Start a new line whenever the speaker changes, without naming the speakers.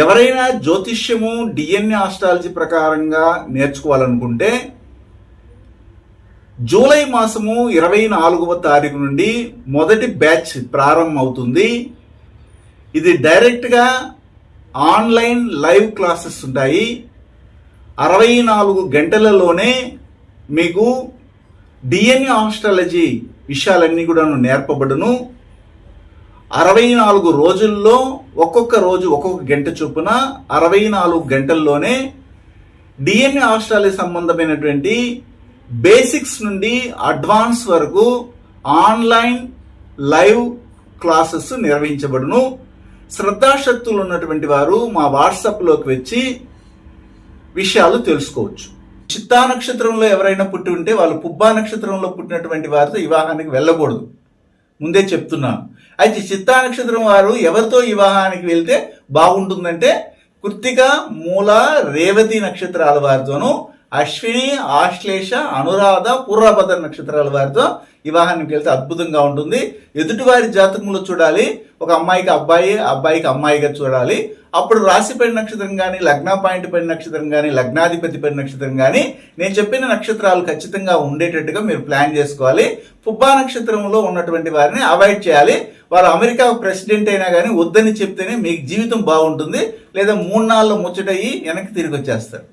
ఎవరైనా జ్యోతిష్యము DNA astrology ప్రకారంగా నేర్చుకోవాలనుకుంటే July మాసము 24వ తారీఖు నుండి మొదటి బ్యాచ్ ప్రారంభం అవుతుంది. ఇది డైరెక్ట్గా ఆన్లైన్ లైవ్ క్లాసెస్ ఉంటాయి. 64 గంటలలోనే మీకు డిఎన్ఏ ఆస్ట్రాలజీ విషయాలన్నీ కూడా నేర్పబడును. 64 రోజుల్లో ఒక్కొక్క రోజు ఒక్కొక్క గంట చొప్పున 64 గంటల్లోనే డిఎన్ఏ ఆస్ట్రాలజీ సంబంధమైనటువంటి బేసిక్స్ నుండి అడ్వాన్స్ వరకు ఆన్లైన్ లైవ్ క్లాసెస్ నిర్వహించబడును. శ్రద్ధాశక్తులు ఉన్నటువంటి వారు మా వాట్సాప్లోకి వచ్చి విషయాలు తెలుసుకోవచ్చు. చిత్తా నక్షత్రంలో ఎవరైనా పుట్టి ఉంటే వాళ్ళు పుబ్బా నక్షత్రంలో పుట్టినటువంటి వారితో వివాహానికి వెళ్ళకూడదు, ముందే చెప్తున్నాను. అయితే చిత్తా నక్షత్రం వారు ఎవరితో వివాహానికి వెళ్తే బాగుంటుందంటే కృత్తిక, మూల, రేవతి నక్షత్రాల వారితోనూ, అశ్విని, ఆశ్లేష, అనురాధ, పూర్వభద్ర నక్షత్రాల వారితో వివాహానికి వెళ్తే అద్భుతంగా ఉంటుంది. ఎదుటివారి జాతకంలో చూడాలి, ఒక అమ్మాయికి అబ్బాయి, అబ్బాయికి అమ్మాయిగా చూడాలి. అప్పుడు రాశి పడిన నక్షత్రం కానీ, లగ్న పాయింట్ పడిన నక్షత్రం కానీ, లగ్నాధిపతి పడిన నక్షత్రం కానీ, నేను చెప్పిన నక్షత్రాలు ఖచ్చితంగా ఉండేటట్టుగా మీరు ప్లాన్ చేసుకోవాలి. పుబ్బా నక్షత్రంలో ఉన్నటువంటి వారిని అవాయిడ్ చేయాలి. వారు అమెరికా ప్రెసిడెంట్ అయినా కానీ వద్దని చెప్తేనే మీకు జీవితం బాగుంటుంది, లేదా 3 నాళ్ళలో ముచ్చటయ్యి వెనక్కి తిరిగి వచ్చేస్తారు.